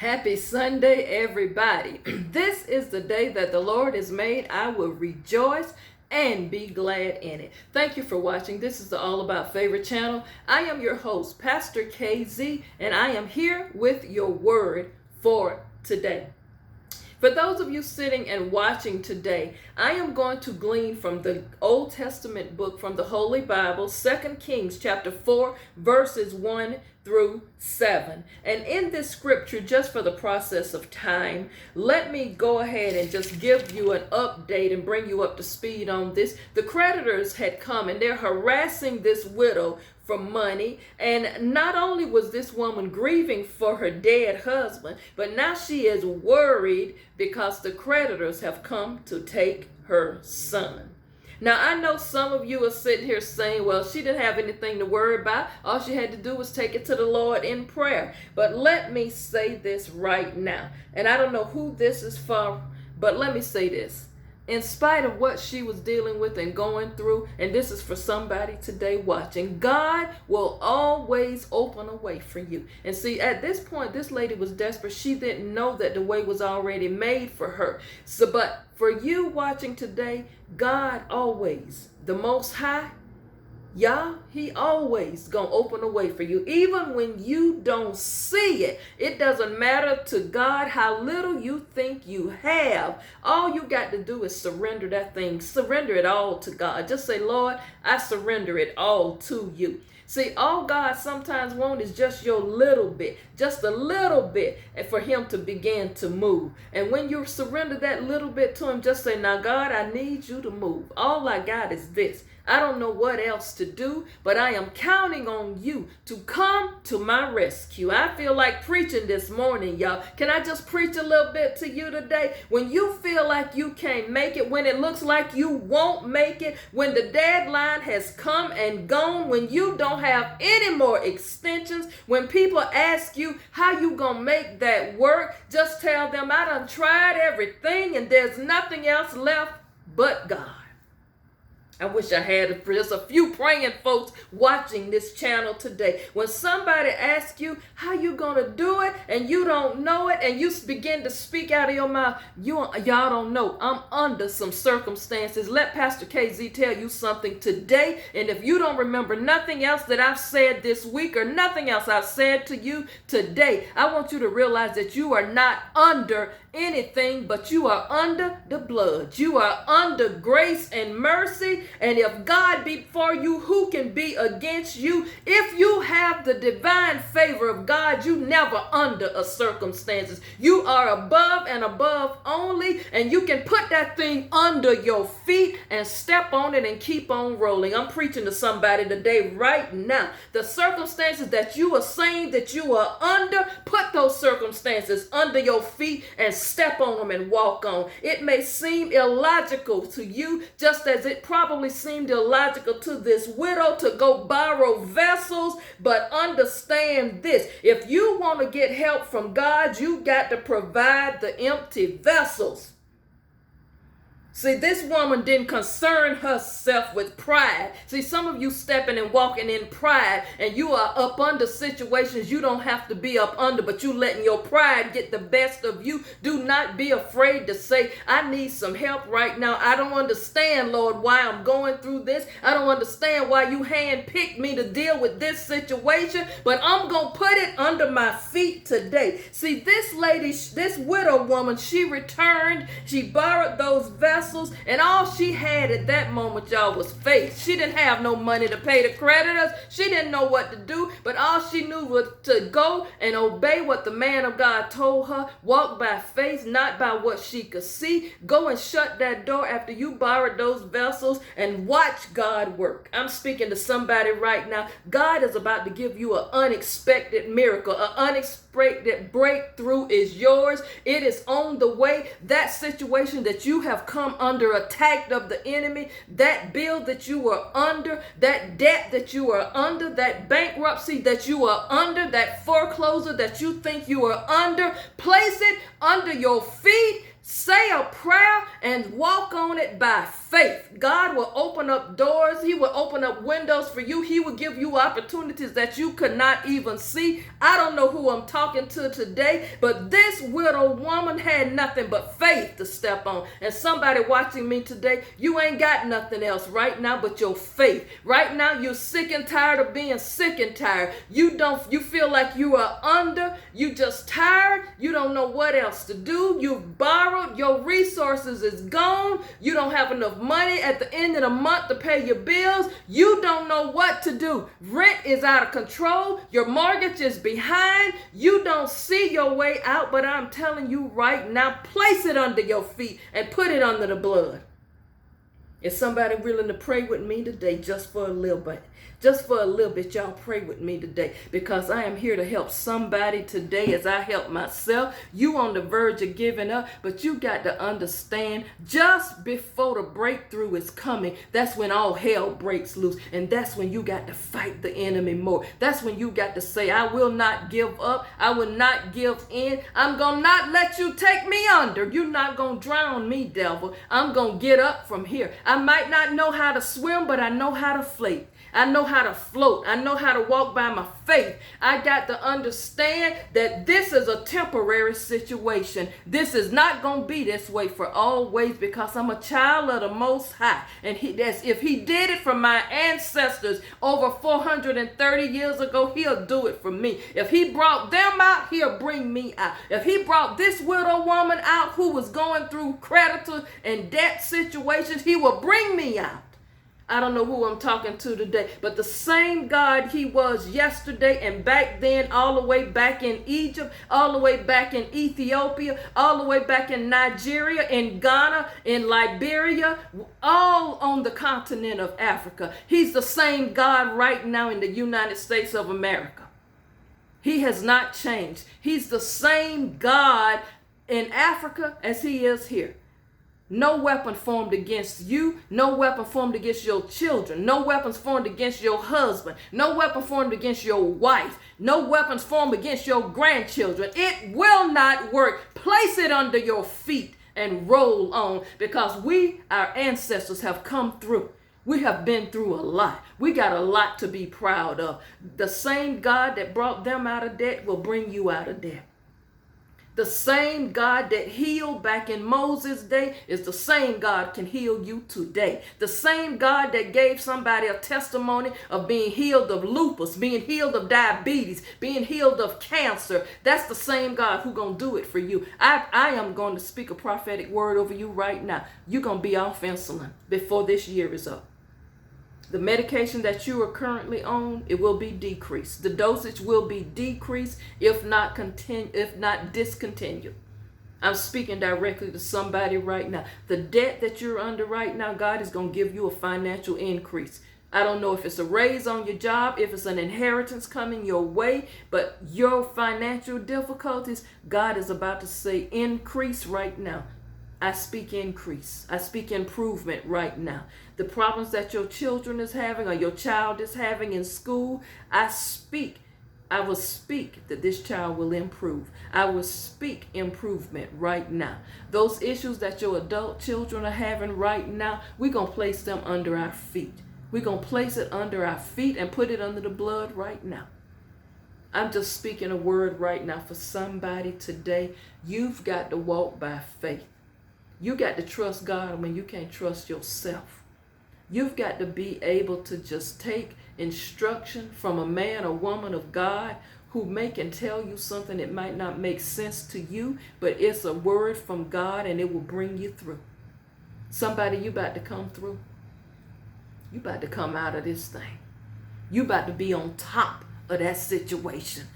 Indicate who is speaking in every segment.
Speaker 1: Happy Sunday, everybody. This is the day that the Lord has made. I will rejoice and be glad in it. Thank you for watching. This is the All About Favorite channel. I am your host, Pastor KZ, and I am here with your word for today. For those of you sitting and watching today, I am going to glean from the Old Testament book from the Holy Bible, 2 Kings chapter 4, verses 1 through 7. And in this scripture, just for the process of time, let me go ahead and just give you an update and bring you up to speed on this. The creditors had come and they're harassing this widow for money, and not only was this woman grieving for her dead husband, but now she is worried because the creditors have come to take her son. Now, I know some of you are sitting here saying, well, she didn't have anything to worry about. All she had to do was take it to the Lord in prayer. But let me say this right now, and I don't know who this is for, but let me say this. In spite of what she was dealing with and going through, and this is for somebody today watching, God will always open a way for you. And see, at this point, this lady was desperate. She didn't know that the way was already made for her. But for you watching today, God always, the Most High, he always gonna open a way for you. Even when you don't see it, it doesn't matter to God how little you think you have. All you got to do is surrender that thing. Surrender it all to God. Just say, Lord, I surrender it all to you. See, all God sometimes wants is just your little bit, just a little bit, and for him to begin to move. And when you surrender that little bit to him, just say, now God, I need you to move. All I got is this. I don't know what else to do, but I am counting on you to come to my rescue. I feel like preaching this morning, y'all. Can I just preach a little bit to you today? When you feel like you can't make it, when it looks like you won't make it, when the deadline has come and gone, when you don't have any more extensions, when people ask you how you gonna make that work, just tell them I done tried everything and there's nothing else left but God. I wish I had just a few praying folks watching this channel today. When somebody asks you how you gonna do it and you don't know it and you begin to speak out of your mouth, y'all don't know. I'm under some circumstances. Let Pastor KZ tell you something today. And if you don't remember nothing else that I've said this week or nothing else I've said to you today, I want you to realize that you are not under anything, but you are under the blood. You are under grace and mercy. And if God be for you, who can be against you? If you have the divine favor of God, you never under a circumstances. You are above and above only, and you can put that thing under your feet and step on it and keep on rolling. I'm preaching to somebody today right now. The circumstances that you are saying that you are under, put those circumstances under your feet and step on them and walk on. It may seem illogical to you, just as it probably seemed illogical to this widow to go borrow vessels, but understand this. If you want to get help from God, you got to provide the empty vessels. See, this woman didn't concern herself with pride. See, some of you stepping and walking in pride, and you are up under situations you don't have to be up under, but you letting your pride get the best of you. Do not be afraid to say, I need some help right now. I don't understand, Lord, why I'm going through this. I don't understand why you handpicked me to deal with this situation, but I'm going to put it under my feet today. See, this lady, this widow woman, she returned, she borrowed those vessels, and all she had at that moment, y'all, was faith. She didn't have no money to pay the creditors. She didn't know what to do, but all she knew was to go and obey what the man of God told her. Walk by faith, not by what she could see. Go and shut that door after you borrowed those vessels and watch God work. I'm speaking to somebody right now. God is about to give you an unexpected miracle. An unexpected breakthrough is yours. It is on the way. That situation that you have come under attack of the enemy, that bill that you are under, that debt that you are under, that bankruptcy that you are under, that foreclosure that you think you are under, place it under your feet. Say a prayer and walk on it by faith. God will open up doors. He will open up windows for you. He will give you opportunities that you could not even see. I don't know who I'm talking to today, but this widow woman had nothing but faith to step on. And somebody watching me today, you ain't got nothing else right now but your faith. Right now, you're sick and tired of being sick and tired. You feel like you are under. You just tired. You don't know what else to do. You've borrowed. Your resources is gone. You don't have enough money at the end of the month to pay your bills. You don't know what to do. Rent is out of control. Your mortgage is behind. You don't see your way out, but I'm telling you right now, place it under your feet and put it under the blood. Is somebody willing to pray with me today just for a little bit? Just for a little bit, y'all pray with me today, because I am here to help somebody today as I help myself. You on the verge of giving up, but you got to understand, just before the breakthrough is coming, that's when all hell breaks loose. And that's when you got to fight the enemy more. That's when you got to say, I will not give up. I will not give in. I'm going to not let you take me under. You're not going to drown me, devil. I'm going to get up from here. I might not know how to swim, but I know how to float. I know how to float. I know how to walk by my faith. I got to understand that this is a temporary situation. This is not going to be this way for always, because I'm a child of the Most High. And if he did it for my ancestors over 430 years ago, he'll do it for me. If he brought them out, he'll bring me out. If he brought this widow woman out who was going through creditor and debt situations, he will bring me out. I don't know who I'm talking to today, but the same God he was yesterday and back then, all the way back in Egypt, all the way back in Ethiopia, all the way back in Nigeria, in Ghana, in Liberia, all on the continent of Africa. He's the same God right now in the United States of America. He has not changed. He's the same God in Africa as he is here. No weapon formed against you, no weapon formed against your children, no weapons formed against your husband, no weapon formed against your wife, no weapons formed against your grandchildren. It will not work. Place it under your feet and roll on, because our ancestors, have come through. We have been through a lot. We got a lot to be proud of. The same God that brought them out of debt will bring you out of debt. The same God that healed back in Moses' day is the same God can heal you today. The same God that gave somebody a testimony of being healed of lupus, being healed of diabetes, being healed of cancer, that's the same God who gonna do it for you. I am going to speak a prophetic word over you right now. You're gonna be off insulin before this year is up. The medication that you are currently on, it will be decreased. The dosage will be decreased, if not discontinued. I'm speaking directly to somebody right now. The debt that you're under right now, God is going to give you a financial increase. I don't know if it's a raise on your job, if it's an inheritance coming your way, but your financial difficulties, God is about to say increase right now. I speak increase. I speak improvement right now. The problems that your children is having or your child is having in school, I will speak that this child will improve. I will speak improvement right now. Those issues that your adult children are having right now, we're going to place them under our feet. We're going to place it under our feet and put it under the blood right now. I'm just speaking a word right now for somebody today. You've got to walk by faith. You got to trust God when you can't trust yourself. You've got to be able to just take instruction from a man or woman of God who can tell you something that might not make sense to you, but it's a word from God and it will bring you through. Somebody, you about to come through. You about to come out of this thing. You about to be on top of that situation.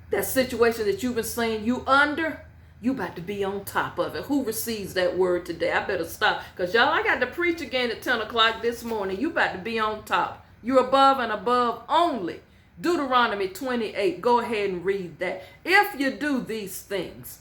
Speaker 1: That situation that you've been saying you under, you about to be on top of it. Who receives that word today? I better stop, because y'all, I got to preach again at 10 o'clock this morning. You about to be on top. You're above and above only. Deuteronomy 28. Go ahead and read that. If you do these things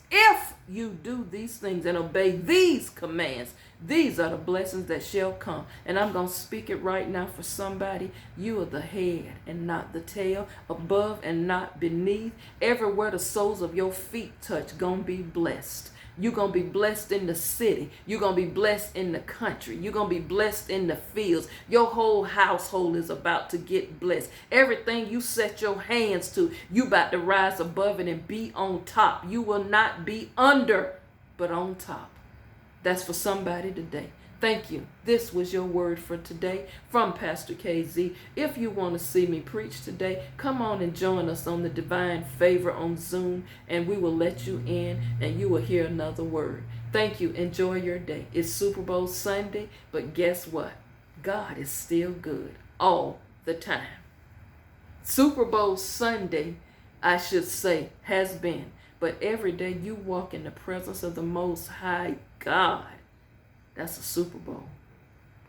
Speaker 1: and obey these commands, these are the blessings that shall come. And I'm going to speak it right now for somebody. You are the head and not the tail, above and not beneath. Everywhere the soles of your feet touch, going to be blessed. You're going to be blessed in the city. You're going to be blessed in the country. You're going to be blessed in the fields. Your whole household is about to get blessed. Everything you set your hands to, you about to rise above it and be on top. You will not be under, but on top. That's for somebody today. Thank you. This was your word for today from Pastor KZ. If you want to see me preach today, come on and join us on the Divine Favor on Zoom, and we will let you in and you will hear another word. Thank you. Enjoy your day. It's Super Bowl Sunday, but guess what? God is still good all the time. Super Bowl Sunday, I should say, has been, but every day you walk in the presence of the Most High God. That's a Super Bowl.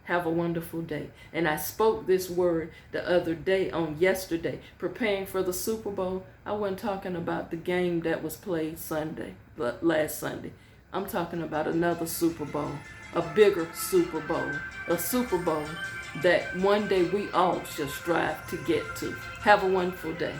Speaker 1: Have a wonderful day. And I spoke this word the other day on yesterday, preparing for the Super Bowl. I wasn't talking about the game that was played last Sunday. I'm talking about another Super Bowl, a bigger Super Bowl, a Super Bowl that one day we all shall strive to get to. Have a wonderful day.